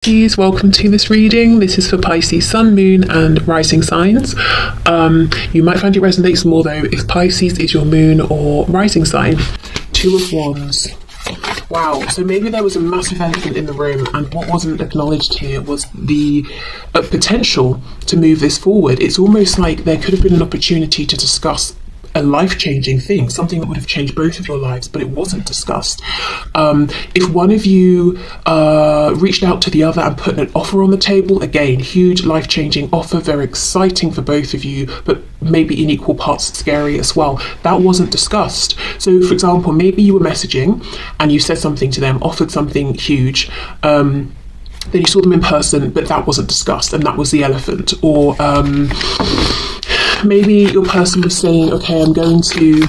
Pisces, welcome to this reading. This is for Pisces Sun, Moon and Rising signs. You might find it resonates more though if Pisces is your moon or rising sign. Two of Wands. Wow, so maybe there was a massive elephant in the room, and what wasn't acknowledged here was the potential to move this forward. It's almost like there could have been an opportunity to discuss a life-changing thing, something that would have changed both of your lives, but it wasn't discussed. If one of you reached out to the other and put an offer on the table, again, huge life-changing offer, very exciting for both of you, but maybe in equal parts scary as well. That wasn't discussed. So, for example, maybe you were messaging and you said something to them, offered something huge, then you saw them in person, but that wasn't discussed, and that was the elephant. Or maybe your person was saying, okay, I'm going to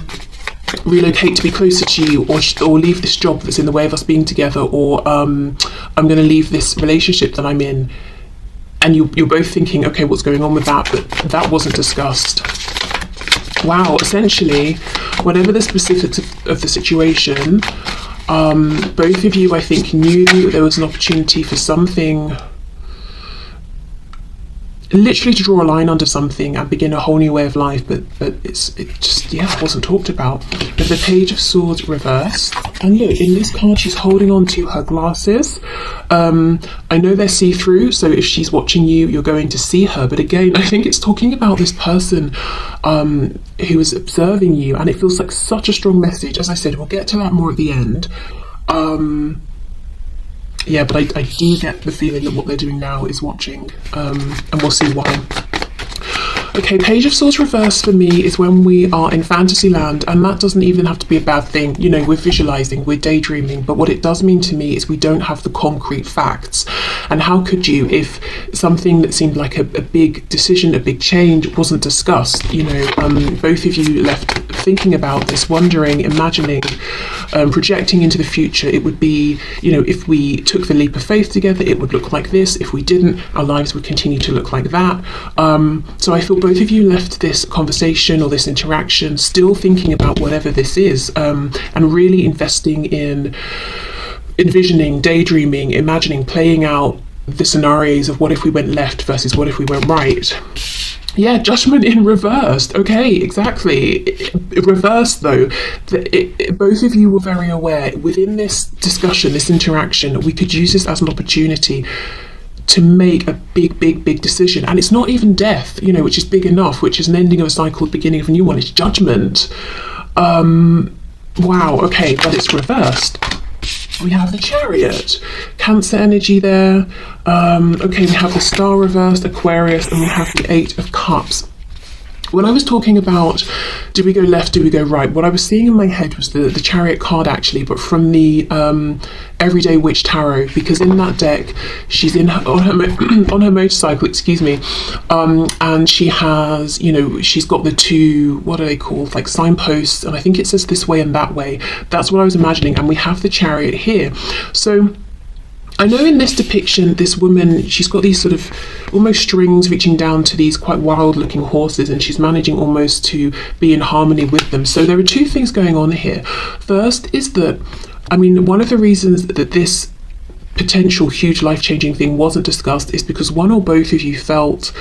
relocate to be closer to you, or leave this job that's in the way of us being together, or I'm going to leave this relationship that I'm in. And you're both thinking, okay, what's going on with that? But that wasn't discussed. Wow, essentially, whatever the specifics of the situation, both of you, I think, knew there was an opportunity for something, literally to draw a line under something and begin a whole new way of life, but it just wasn't talked about. But the Page of Swords reversed, and look, in this card she's holding on to her glasses. I know they're see-through, so if she's watching you, you're going to see her, but again, I think it's talking about this person who is observing you, and it feels like such a strong message. As I said, we'll get to that more at the end. Yeah, but I do get the feeling that what they're doing now is watching, and we'll see why. Okay, Page of Swords reverse for me is when we are in fantasy land, and that doesn't even have to be a bad thing. You know, we're visualizing, we're daydreaming, but what it does mean to me is we don't have the concrete facts. And how could you if something that seemed like a big decision, a big change wasn't discussed? You know, both of you left thinking about this, wondering, imagining, projecting into the future. It would be, you know, if we took the leap of faith together, it would look like this. If we didn't, our lives would continue to look like that. So I feel both of you left this conversation or this interaction still thinking about whatever this is, and really investing in envisioning, daydreaming, imagining, playing out the scenarios of what if we went left versus what if we went right. Yeah, Judgment in reversed. Okay, exactly. Reversed though. Both of you were very aware within this discussion, this interaction, we could use this as an opportunity to make a big decision. And it's not even death, you know, which is big enough, which is an ending of a cycle, the beginning of a new one. It's judgment. Wow, okay, but it's reversed. We have the Chariot, Cancer energy there. Okay, we have the Star reversed, Aquarius, and we have the Eight of Cups. When I was talking about do we go left, do we go right, what I was seeing in my head was the Chariot card actually, but from the Everyday Witch Tarot, because in that deck she's on her motorcycle, excuse me, and she has, you know, she's got the two, what are they called, like signposts, and I think it says this way and that way. That's what I was imagining, and we have the Chariot here. So I know in this depiction, this woman, she's got these sort of almost strings reaching down to these quite wild looking horses, and she's managing almost to be in harmony with them. So there are two things going on here. First is that, I mean, one of the reasons that this potential huge life-changing thing wasn't discussed is because one or both of you felt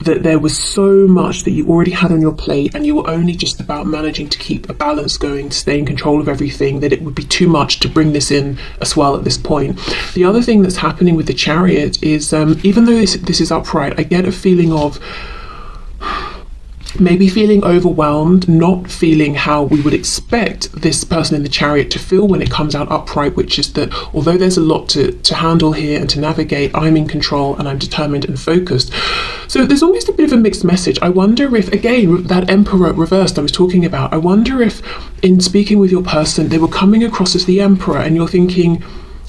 that there was so much that you already had on your plate, and you were only just about managing to keep a balance going, to stay in control of everything, that it would be too much to bring this in as well at this point. The other thing that's happening with the Chariot is, even though this is upright, I get a feeling of maybe feeling overwhelmed, not feeling how we would expect this person in the Chariot to feel when it comes out upright, which is that although there's a lot to handle here and to navigate, I'm in control and I'm determined and focused. So there's almost a bit of a mixed message. I wonder if, again, that Emperor reversed I was talking about, I wonder if in speaking with your person, they were coming across as the Emperor, and you're thinking,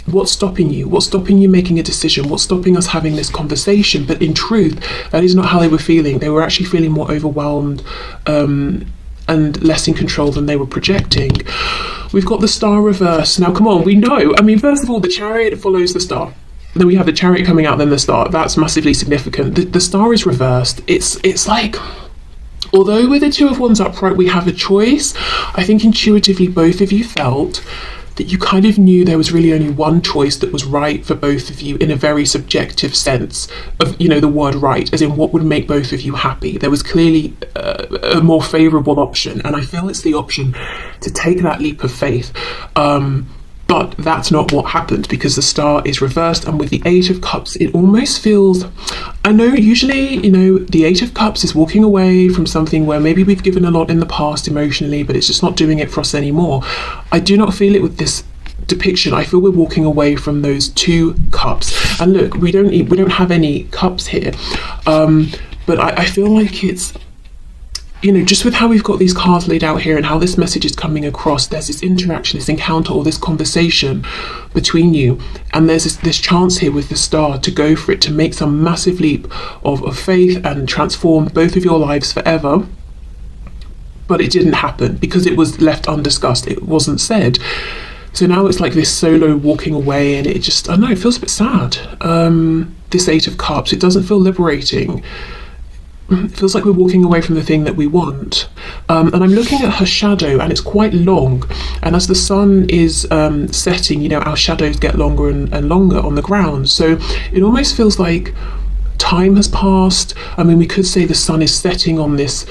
what's stopping you? What's stopping you making a decision? What's stopping us having this conversation? But in truth, that is not how they were feeling. They were actually feeling more overwhelmed and less in control than they were projecting. We've got the Star reverse. Now, come on, we know. I mean, first of all, the Chariot follows the Star. Then we have the Chariot coming out, then the Star. That's massively significant. The Star is reversed. It's like, although with the Two of Wands upright, we have a choice, I think intuitively both of you felt that you kind of knew there was really only one choice that was right for both of you in a very subjective sense of, you know, the word right, as in what would make both of you happy. There was clearly a more favourable option, and I feel it's the option to take that leap of faith. But that's not what happened, because the star is reversed, and with the Eight of Cups, it almost feels, I know usually, you know, the Eight of Cups is walking away from something where maybe we've given a lot in the past emotionally, but it's just not doing it for us anymore. I do not feel it with this depiction. I feel we're walking away from those two cups. And look, we don't have any cups here, but I feel like it's, you know, just with how we've got these cards laid out here and how this message is coming across, there's this interaction, this encounter, or this conversation between you, and there's this chance here with the star to go for it, to make some massive leap of faith and transform both of your lives forever. But it didn't happen because it was left undiscussed, it wasn't said. So now it's like this solo walking away, and it just, I don't know, it feels a bit sad. This Eight of Cups, it doesn't feel liberating. It feels like we're walking away from the thing that we want. And I'm looking at her shadow, and it's quite long. And as the sun is setting, you know, our shadows get longer and longer on the ground. So it almost feels like time has passed. I mean, we could say the sun is setting on this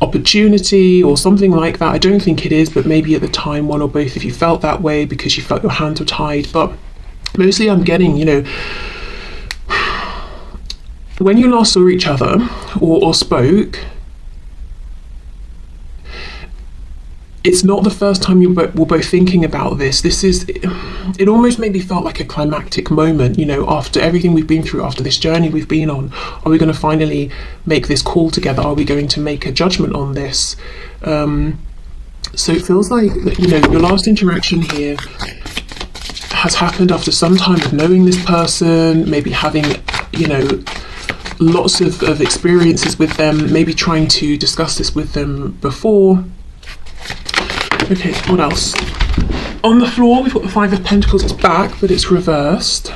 opportunity or something like that. I don't think it is, but maybe at the time one or both of you felt that way because you felt your hands were tied. But mostly I'm getting, you know, when you last saw each other or spoke, it's not the first time you were both thinking about this. It almost maybe felt like a climactic moment, you know, after everything we've been through, after this journey we've been on. Are we going to finally make this call together? Are we going to make a judgment on this? So it feels like, you know, your last interaction here has happened after some time of knowing this person, maybe having, you know, lots of experiences with them, maybe trying to discuss this with them before. Okay, what else? On the floor, we've got the Five of Pentacles. It's back, but it's reversed.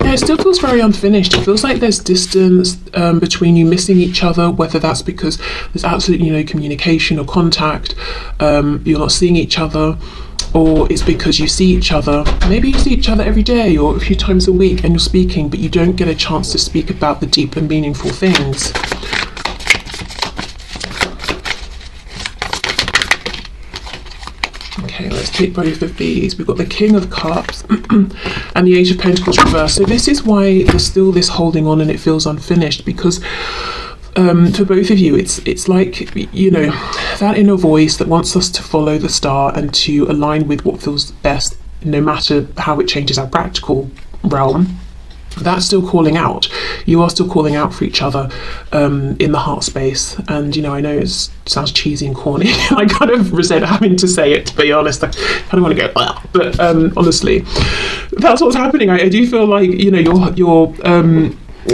Yeah, it still feels very unfinished. It feels like there's distance between you, missing each other, whether that's because there's absolutely no communication or contact, you're not seeing each other, or it's because you see each other. Maybe you see each other every day or a few times a week and you're speaking, but you don't get a chance to speak about the deep and meaningful things. Okay, let's take both of these. We've got the King of Cups and the Eight of Pentacles reversed. So this is why there's still this holding on and it feels unfinished, because for both of you, it's like, you know, that inner voice that wants us to follow the star and to align with what feels best, no matter how it changes our practical realm. That's still calling out. You are still calling out for each other in the heart space. And, you know, I know it sounds cheesy and corny. I kind of resent having to say it, to be honest. I kind of want to go, ugh. But honestly, that's what's happening. I do feel like, you know, you're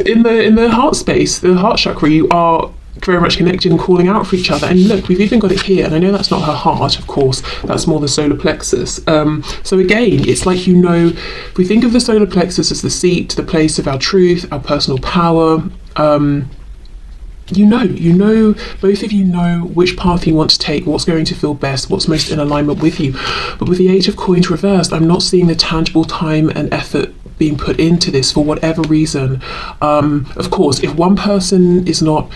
in the heart space, the heart chakra, you are very much connected and calling out for each other. And look, we've even got it here, and I know that's not her heart, of course, that's more the solar plexus. So again, it's like, you know, if we think of the solar plexus as the seat, the place of our truth, our personal power, you know, both of you know which path you want to take, what's going to feel best, what's most in alignment with you. But with the Eight of Coins reversed, I'm not seeing the tangible time and effort being put into this for whatever reason. Of course, if one person is not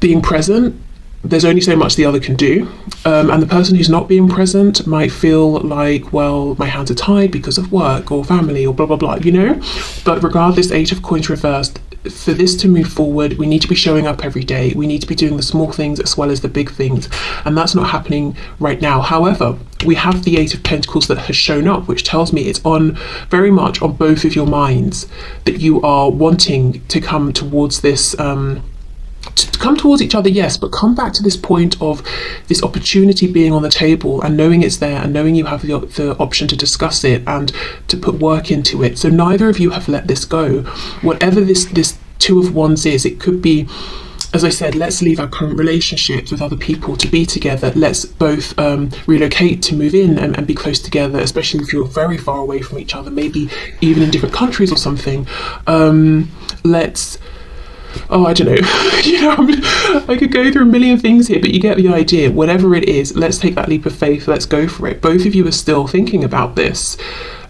being present, there's only so much the other can do, and the person who's not being present might feel like, well, my hands are tied because of work or family or blah blah blah, you know. But regardless, Eight of Coins reversed, for this to move forward, we need to be showing up every day. We need to be doing the small things as well as the big things, and that's not happening right now. However, we have the Eight of Pentacles that has shown up, which tells me it's on very much on both of your minds, that you are wanting to come towards this to come towards each other, yes, but come back to this point of this opportunity being on the table and knowing it's there and knowing you have the option to discuss it and to put work into it. So neither of you have let this go. Whatever this Two of Wands is, it could be, as I said, let's leave our current relationships with other people to be together. Let's both relocate to move in and be close together, especially if you're very far away from each other, maybe even in different countries or something. Let's oh, I don't know. You know, I could go through a million things here, but you get the idea. Whatever it is, let's take that leap of faith. Let's go for it. Both of you are still thinking about this.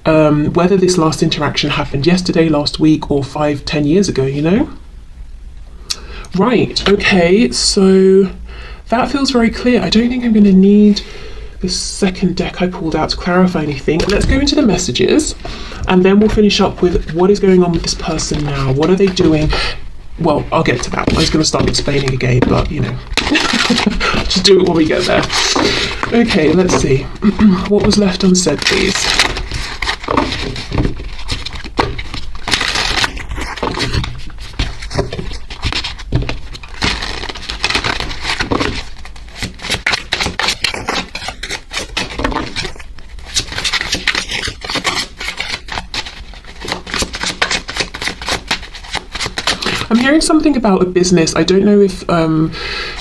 Whether this last interaction happened yesterday, last week, or 5-10 years ago, you know? Right, okay, so that feels very clear. I don't think I'm going to need the second deck I pulled out to clarify anything. Let's go into the messages, and then we'll finish up with what is going on with this person now. What are they doing? Well, I'll get to that. I was going to start explaining again, but, you know, just do it when we get there. Okay, let's see. What was left unsaid, please? I'm hearing something about a business. I don't know if,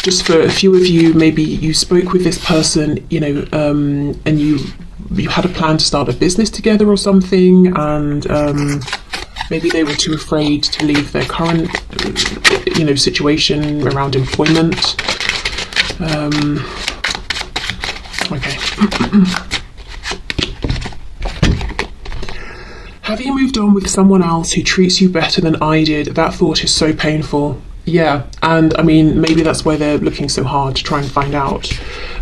just for a few of you, maybe you spoke with this person, you know, and you had a plan to start a business together or something, and maybe they were too afraid to leave their current, you know, situation around employment. Okay. Have you moved on with someone else who treats you better than I did? That thought is so painful. Yeah, and I mean, maybe that's why they're looking so hard to try and find out.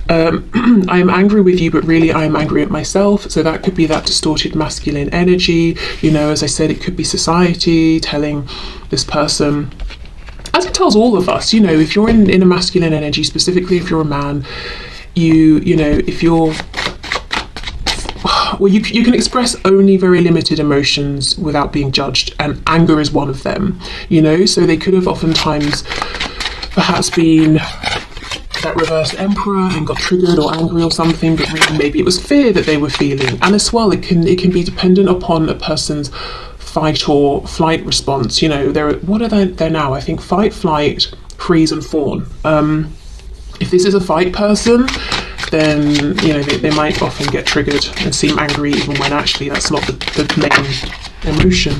I am angry with you, but really I am angry at myself. So that could be that distorted masculine energy. You know, as I said, it could be society telling this person, as it tells all of us, you know, if you're in a masculine energy, specifically if you're a man, you know, if you're, well, you can express only very limited emotions without being judged, and anger is one of them, you know, so they could have oftentimes perhaps been that reversed emperor and got triggered or angry or something, but really maybe it was fear that they were feeling. And as well, it can be dependent upon a person's fight or flight response. You know, what are they now? I think fight, flight, freeze and fawn. If this is a fight person, then, you know, they might often get triggered and seem angry even when actually that's not the main emotion.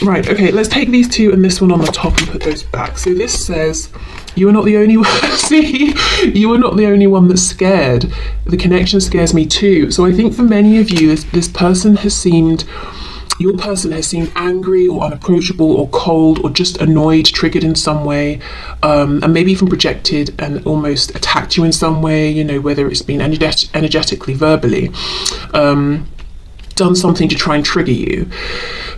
Right, okay, let's take these two and this one on the top and put those back. So this says, you are not the only one. See, you are not the only one that's scared. The connection scares me too. So I think for many of you, this person has seemed, your person has seemed angry or unapproachable or cold or just annoyed, triggered in some way, and maybe even projected and almost attacked you in some way, you know, whether it's been energetically, verbally, done something to try and trigger you.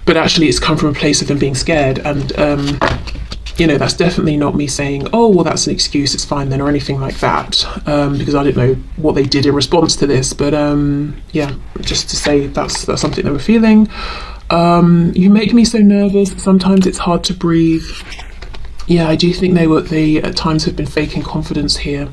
But actually it's come from a place of them being scared, and you know, that's definitely not me saying, oh, well, that's an excuse, it's fine then, or anything like that, because I don't know what they did in response to this, but yeah, just to say that's something they were feeling. You make me so nervous, sometimes it's hard to breathe. Yeah, I do think they at times have been faking confidence here.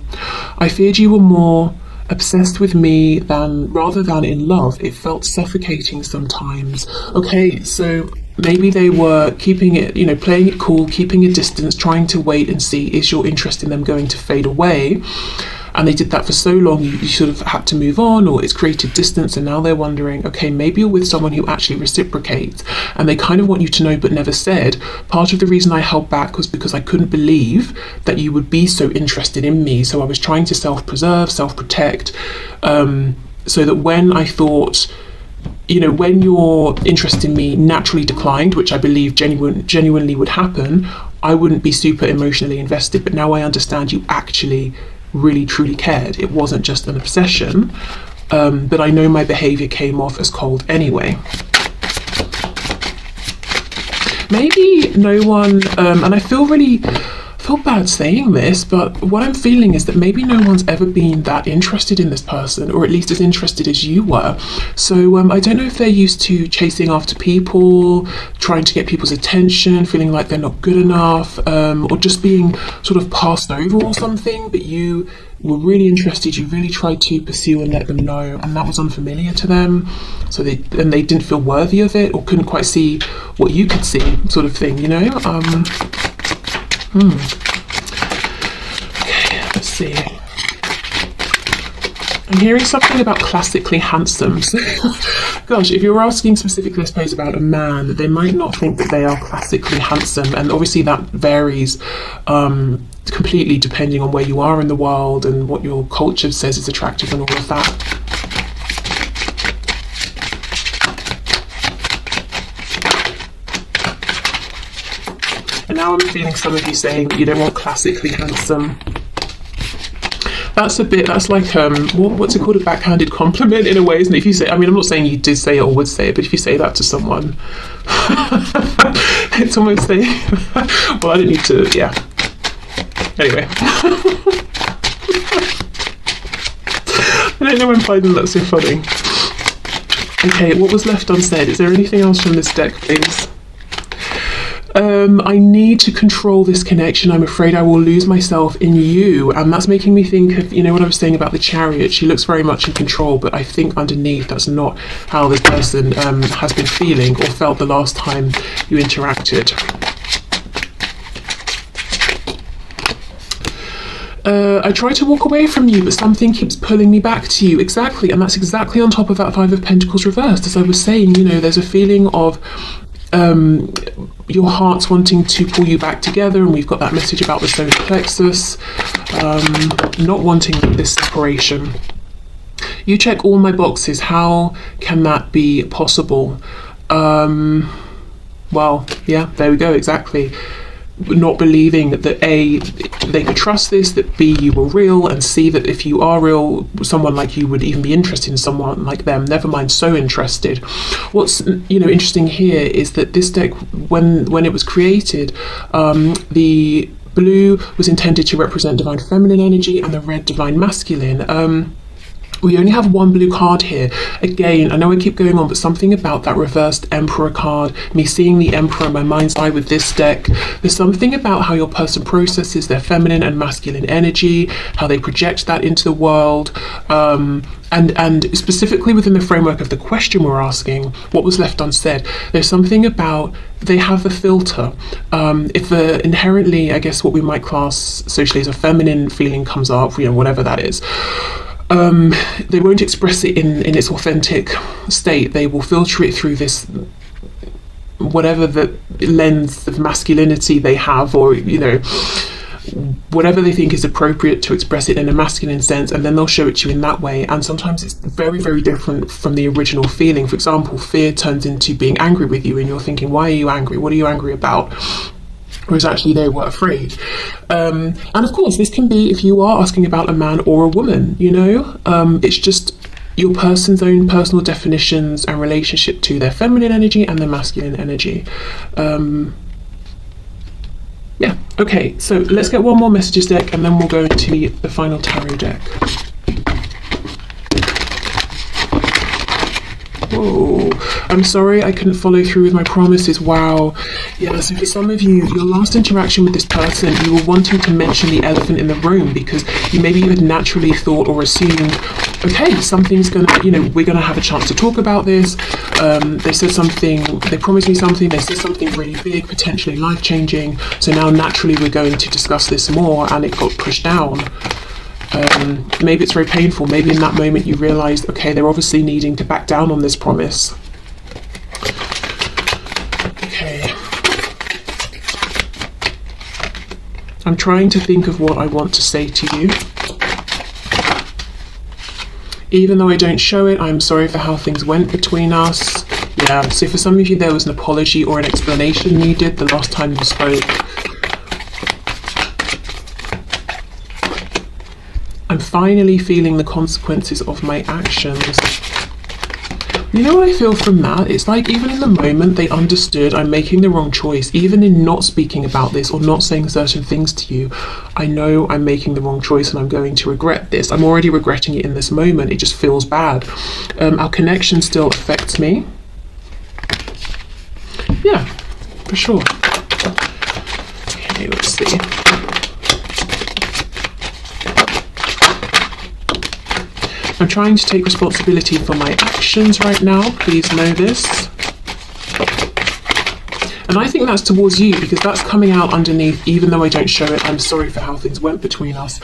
I feared you were more obsessed with me rather than in love. It felt suffocating sometimes. Okay, so maybe they were keeping it, you know, playing it cool, keeping a distance, trying to wait and see, is your interest in them going to fade away? And they did that for so long, you sort of had to move on, or it's created distance, and now they're wondering, okay, maybe you're with someone who actually reciprocates, and they kind of want you to know but never said. Part of the reason I held back was because I couldn't believe that you would be so interested in me, so I was trying to self-preserve, self-protect, so that when I thought, you know, when your interest in me naturally declined, which I believe genuinely would happen, I wouldn't be super emotionally invested. But now I understand you actually really truly cared. It wasn't just an obsession, but I know my behavior came off as cold anyway. Maybe no one, and I feel bad saying this, but what I'm feeling is that maybe no one's ever been that interested in this person, or at least as interested as you were. So I don't know if they're used to chasing after people, trying to get people's attention, feeling like they're not good enough, or just being sort of passed over or something, but you were really interested, you really tried to pursue and let them know, and that was unfamiliar to them, so they didn't feel worthy of it, or couldn't quite see what you could see, sort of thing, you know? Okay, let's see. I'm hearing something about classically handsome. So, gosh, if you're asking specifically, I suppose, about a man, they might not think that they are classically handsome. And obviously that varies completely depending on where you are in the world and what your culture says is attractive and all of that. And now I'm feeling some of you saying that you don't want classically handsome. That's like, what's it called, a backhanded compliment in a way, isn't it? If you say, I mean, I'm not saying you did say it or would say it, but if you say that to someone, it's almost a, well, I don't need to, yeah. Anyway. I don't know when finding that so funny. Okay, what was left unsaid? Is there anything else from this deck, please? I need to control this connection. I'm afraid I will lose myself in you. And that's making me think of, you know, what I was saying about the Chariot. She looks very much in control, but I think underneath that's not how this person has been feeling or felt the last time you interacted. I try to walk away from you, but something keeps pulling me back to you. Exactly, and that's exactly on top of that Five of Pentacles reversed. As I was saying, you know, there's a feeling of your heart's wanting to pull you back together, and we've got that message about the solar plexus, not wanting this separation. You check all my boxes. How can that be possible? Well, yeah, there we go, exactly. Not believing that A, they could trust this, that B, you were real, and C, that if you are real, someone like you would even be interested in someone like them, never mind so interested. What's, you know, interesting here is that this deck, when it was created, the blue was intended to represent divine feminine energy and the red divine masculine. We only have one blue card here. Again, I know I keep going on, but something about that reversed Emperor card, me seeing the Emperor in my mind's eye with this deck, there's something about how your person processes their feminine and masculine energy, how they project that into the world, and specifically within the framework of the question we're asking, what was left unsaid, there's something about they have the filter. If inherently, I guess what we might class socially as a feminine feeling comes up, you know, whatever that is, they won't express it in its authentic state. They will filter it through this, whatever the lens of masculinity they have, or, you know, whatever they think is appropriate to express it in a masculine sense, and then they'll show it to you in that way. And sometimes it's very, very different from the original feeling. For example, fear turns into being angry with you, and you're thinking, why are you angry? What are you angry about? Whereas actually they were afraid. And of course, this can be if you are asking about a man or a woman, you know, it's just your person's own personal definitions and relationship to their feminine energy and their masculine energy. Yeah, okay, so let's get one more messages deck and then we'll go into the final tarot deck. Whoa, I'm sorry I couldn't follow through with my promises. Wow. Yeah, so for some of you, your last interaction with this person, you were wanting to mention the elephant in the room because maybe you had naturally thought or assumed, okay, something's gonna, you know, we're gonna have a chance to talk about this. They said something, they promised me something, they said something really big, potentially life-changing. So now naturally we're going to discuss this more, and it got pushed down. Maybe it's very painful. Maybe in that moment you realised, okay, they're obviously needing to back down on this promise. Okay. I'm trying to think of what I want to say to you. Even though I don't show it, I'm sorry for how things went between us. Yeah, so for some of you there was an apology or an explanation needed the last time you spoke. I'm finally feeling the consequences of my actions. You know what I feel from that? It's like even in the moment they understood I'm making the wrong choice. Even in not speaking about this or not saying certain things to you, I know I'm making the wrong choice and I'm going to regret this. I'm already regretting it in this moment. It just feels bad. Our connection still affects me. Yeah, for sure. Okay, let's see. I'm trying to take responsibility for my actions right now, please know this. And I think that's towards you because that's coming out underneath, even though I don't show it, I'm sorry for how things went between us.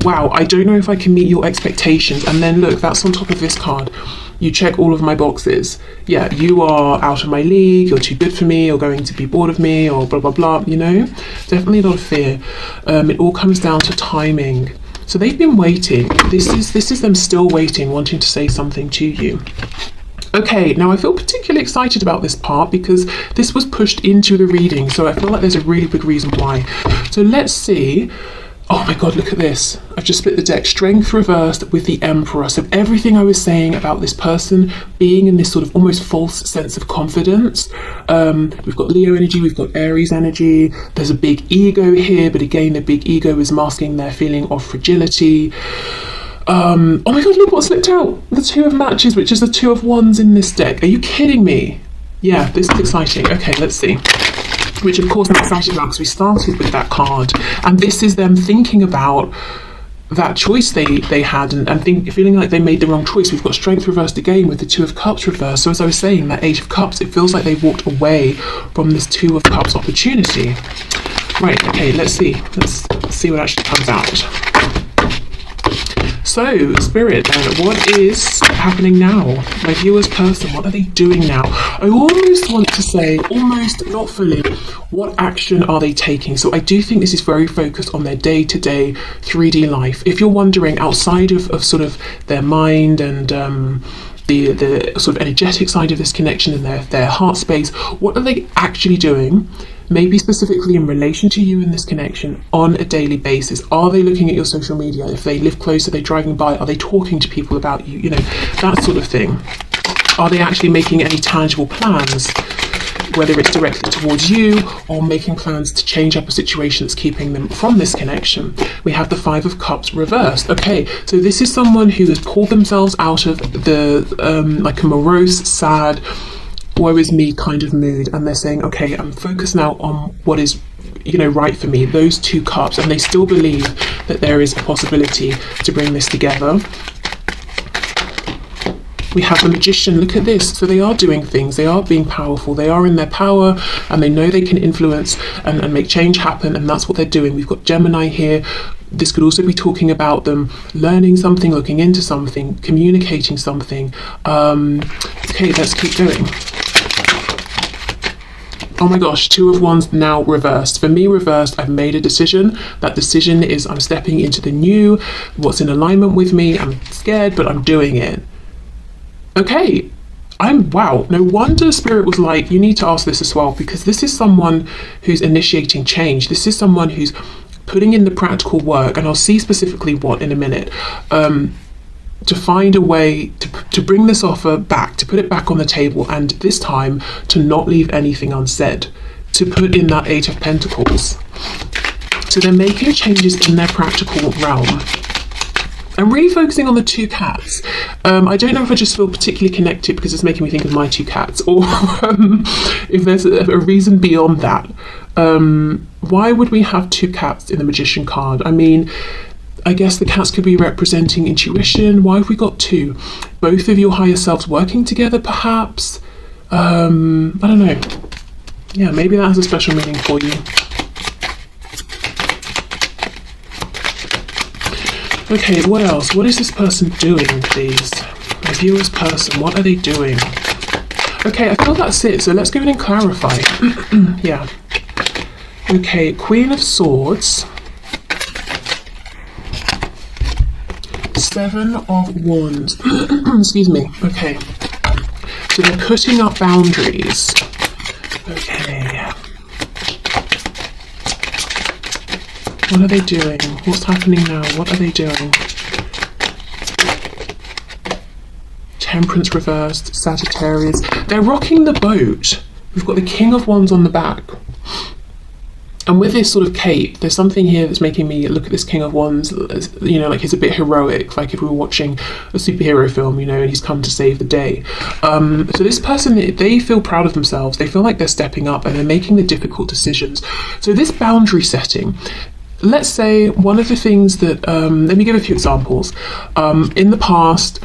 Wow, I don't know if I can meet your expectations. And then look, that's on top of this card. You check all of my boxes. Yeah, you are out of my league, you're too good for me, you're going to be bored of me, or blah, blah, blah, you know? Definitely a lot of fear. It all comes down to timing. So they've been waiting. This is them still waiting, wanting to say something to you. Okay, now I feel particularly excited about this part because this was pushed into the reading, so I feel like there's a really big reason why. So let's see. Oh my god, look at this. I've just split the deck. Strength reversed with the Emperor. So everything I was saying about this person being in this sort of almost false sense of confidence. We've got Leo energy, we've got Aries energy. There's a big ego here, but again, the big ego is masking their feeling of fragility. Oh my god, look what slipped out. The Two of Matches, which is the Two of Wands in this deck. Are you kidding me? Yeah, this is exciting. Okay, let's see. Which of course I'm excited about because we started with that card, and this is them thinking about that choice they had and feeling like they made the wrong choice. We've got Strength reversed again with the Two of Cups reversed. So as I was saying, that Eight of Cups, it feels like they walked away from this Two of Cups opportunity. Right, okay, let's see what actually comes out. So, Spirit, then, what is happening now? My viewer's person, what are they doing now? I almost want to say, almost not fully, what action are they taking? So I do think this is very focused on their day-to-day 3D life. If you're wondering, outside of sort of their mind and the sort of energetic side of this connection and their heart space, what are they actually doing? Maybe specifically in relation to you in this connection on a daily basis. Are they looking at your social media? If they live close, are they driving by? Are they talking to people about you? You know, that sort of thing. Are they actually making any tangible plans, whether it's directly towards you or making plans to change up a situation that's keeping them from this connection? We have the Five of Cups reversed. Okay, so this is someone who has pulled themselves out of the like a morose, sad, woe is me kind of mood, and they're saying, okay, I'm focused now on what is, you know, right for me, those two cups, and they still believe that there is a possibility to bring this together. We have the Magician. Look at this. So they are doing things, they are being powerful, they are in their power, and they know they can influence and make change happen, and that's what they're doing. We've got Gemini here. This could also be talking about them learning something, looking into something, communicating something. Okay, let's keep going. Oh my gosh, Two of Wands now reversed. For me, reversed, I've made a decision. That decision is I'm stepping into the new, what's in alignment with me. I'm scared, but I'm doing it. Okay, wow, no wonder Spirit was like, you need to ask this as well, because this is someone who's initiating change. This is someone who's putting in the practical work, and I'll see specifically what in a minute, to find a way to bring this offer back, to put it back on the table, and this time to not leave anything unsaid, to put in that Eight of Pentacles. So they're making changes in their practical realm. I'm really focusing on the two cats. I don't know if I just feel particularly connected because it's making me think of my two cats, or if there's a reason beyond that. Why would we have two cats in the Magician card? I mean, I guess the cats could be representing intuition. Why have we got two? Both of your higher selves working together, perhaps? I don't know. Yeah, maybe that has a special meaning for you. Okay, what else? What is this person doing, please? My viewer's person, what are they doing? Okay, I feel that's it, so let's go in and clarify. Yeah. Okay, Queen of Swords. Seven of Wands. Excuse me. Okay. So they're putting up boundaries. Okay. What are they doing? What's happening now? What are they doing? Temperance reversed, Sagittarius. They're rocking the boat. We've got the King of Wands on the back. And with this sort of cape, there's something here that's making me look at this King of Wands, you know, like he's a bit heroic, like if we were watching a superhero film, you know, and he's come to save the day. So this person, they feel proud of themselves, they feel like they're stepping up and they're making the difficult decisions. So this boundary setting, let's say one of the things that, let me give a few examples. In the past,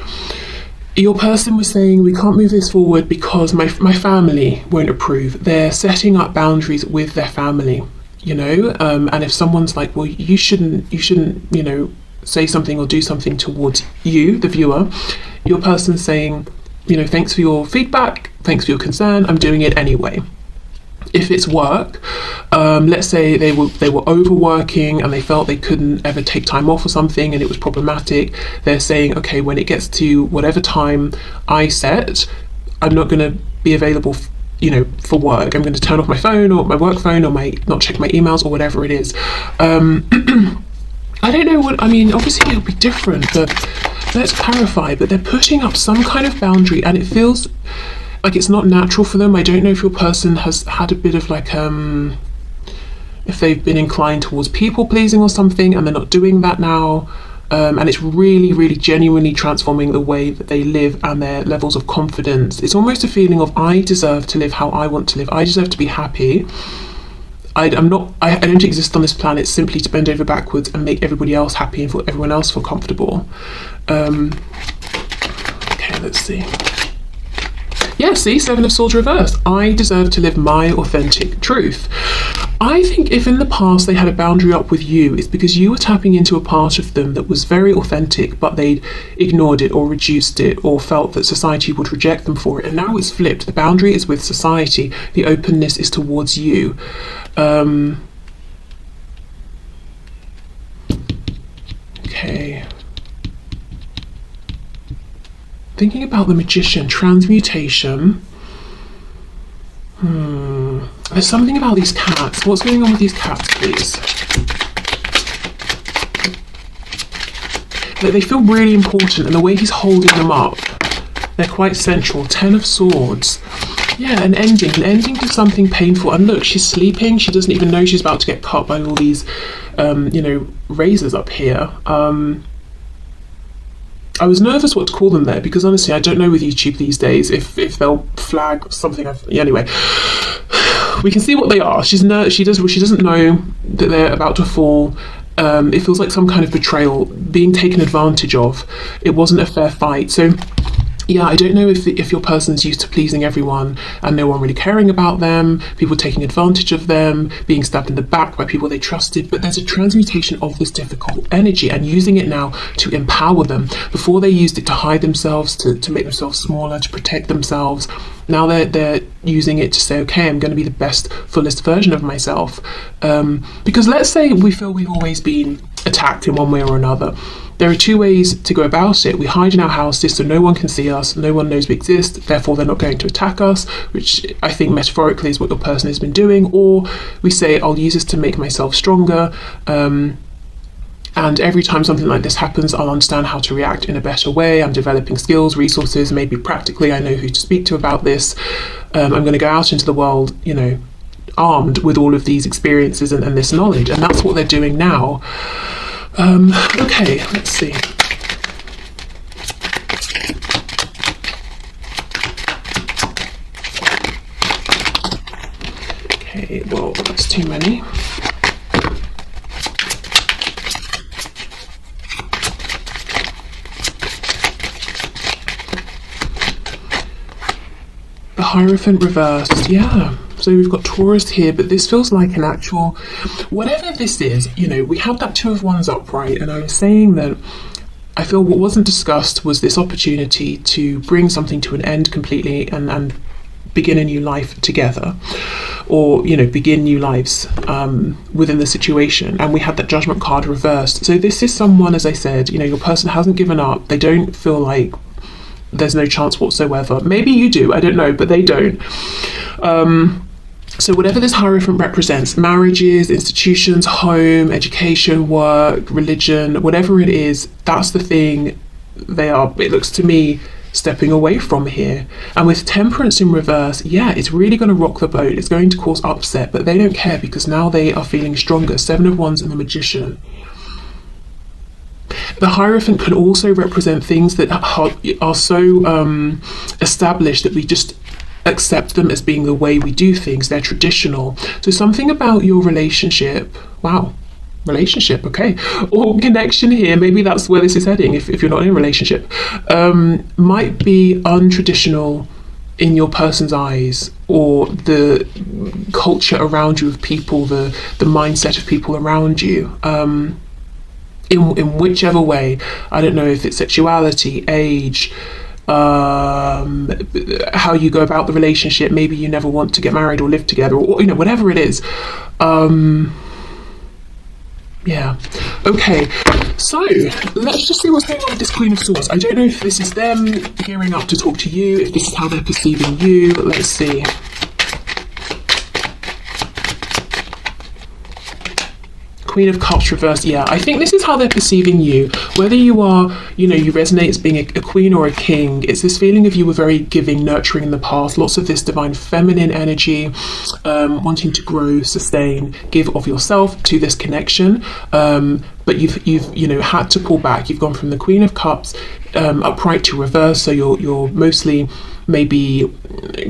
your person was saying, we can't move this forward because my family won't approve. They're setting up boundaries with their family. you know. And if someone's like, well, you shouldn't, you know, say something or do something towards you, the viewer, your person's saying, you know, thanks for your feedback, thanks for your concern, I'm doing it anyway. If it's work, let's say they were overworking and they felt they couldn't ever take time off or something and it was problematic, they're saying, okay, when it gets to whatever time I set, I'm not going to be available you know, for work. I'm going to turn off my phone or my work phone or not check my emails or whatever it is. I don't know what, I mean, obviously it'll be different, but let's clarify, but they're putting up some kind of boundary and it feels like it's not natural for them. I don't know if your person has had a bit of like, if they've been inclined towards people pleasing or something and they're not doing that now. And it's really, really genuinely transforming the way that they live and their levels of confidence. It's almost a feeling of, I deserve to live how I want to live. I deserve to be happy. I don't exist on this planet simply to bend over backwards and make everybody else happy and for everyone else feel comfortable. Okay, let's see. Yeah, see, Seven of Swords reversed. I deserve to live my authentic truth. I think if in the past they had a boundary up with you, it's because you were tapping into a part of them that was very authentic, but they'd ignored it or reduced it or felt that society would reject them for it. And now it's flipped. The boundary is with society. The openness is towards you. Okay. Thinking about the Magician, transmutation. There's something about these cats. What's going on with these cats, please? They feel really important, and the way he's holding them up, they're quite central. 10 of Swords. Yeah, an ending to something painful. And look, she's sleeping. She doesn't even know she's about to get cut by all these, you know, razors up here. I was nervous what to call them there because honestly, I don't know with YouTube these days if they'll flag something. Anyway, we can see what they are. She doesn't know that they're about to fall. It feels like some kind of betrayal, being taken advantage of. It wasn't a fair fight. So yeah, I don't know if your person's used to pleasing everyone and no one really caring about them, people taking advantage of them, being stabbed in the back by people they trusted, but there's a transmutation of this difficult energy and using it now to empower them. Before they used it to hide themselves, to make themselves smaller, to protect themselves. Now they're using it to say, okay, I'm going to be the best, fullest version of myself. Because let's say we feel we've always been attacked in one way or another. There are two ways to go about it. We hide in our houses so no one can see us, no one knows we exist, therefore they're not going to attack us, which I think metaphorically is what your person has been doing. Or we say, I'll use this to make myself stronger, and every time something like this happens, I'll understand how to react in a better way. I'm developing skills, resources, maybe practically I know who to speak to about this. I'm going to go out into the world, you know, armed with all of these experiences and this knowledge, and that's what they're doing now. Okay, let's see. Okay, well, that's too many. The Hierophant reversed, yeah. So we've got Taurus here, but this feels like an actual, whatever this is, you know, we had that Two of Wands upright, and I was saying that I feel what wasn't discussed was this opportunity to bring something to an end completely and begin a new life together, or, you know, begin new lives within the situation. And we had that Judgment card reversed. So this is someone, as I said, you know, your person hasn't given up. They don't feel like there's no chance whatsoever. Maybe you do, I don't know, but they don't. So whatever this Hierophant represents, marriages, institutions, home, education, work, religion, whatever it is, that's the thing they are, it looks to me, stepping away from here. And with Temperance in reverse, yeah, it's really going to rock the boat. It's going to cause upset, but they don't care because now they are feeling stronger. 7 of Wands and the Magician. The Hierophant can also represent things that are so established that we just accept them as being the way we do things. They're traditional. So something about your relationship, wow, relationship, okay, or connection here, maybe that's where this is heading if you're not in a relationship, might be untraditional in your person's eyes, or the culture around you of people, the mindset of people around you, in whichever way. I don't know if it's sexuality, age, how you go about the relationship. Maybe you never want to get married or live together, or whatever it is. Yeah. Okay, so let's just see what's going on with this Queen of Swords. I don't know if this is them gearing up to talk to you, if this is how they're perceiving you. Let's see. Queen of Cups reversed. Yeah, I think this is how they're perceiving you. Whether you are, you resonate as being a queen or a king, it's this feeling of you were very giving, nurturing in the past. Lots of this divine feminine energy, wanting to grow, sustain, give of yourself to this connection. But you've had to pull back. You've gone from the Queen of Cups upright to reverse. So you're mostly maybe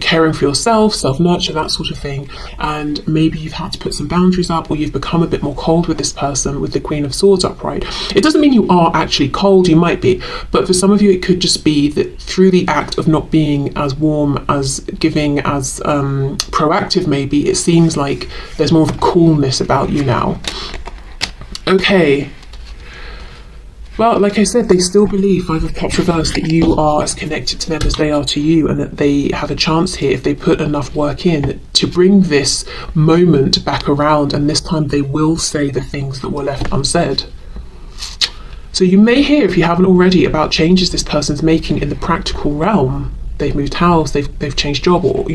caring for yourself, self-nurture, that sort of thing, and maybe you've had to put some boundaries up, or you've become a bit more cold with this person with the Queen of Swords upright. It doesn't mean you are actually cold, you might be, but for some of you it could just be that through the act of not being as warm, as giving, as proactive, maybe it seems like there's more of a coolness about you now. Okay. Well, like I said, they still believe, Five of Cups reversed, that you are as connected to them as they are to you, and that they have a chance here if they put enough work in to bring this moment back around, and this time they will say the things that were left unsaid. So you may hear, if you haven't already, about changes this person's making in the practical realm. They've moved house, they've changed job, or,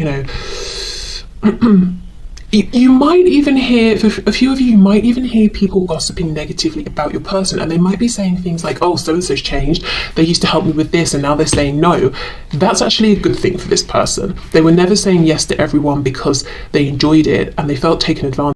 You might even hear, for a few of you, might even hear people gossiping negatively about your person, and they might be saying things like, oh, so-and-so's changed, they used to help me with this and now they're saying no. That's actually a good thing for this person. They were never saying yes to everyone because they enjoyed it and they felt taken advantage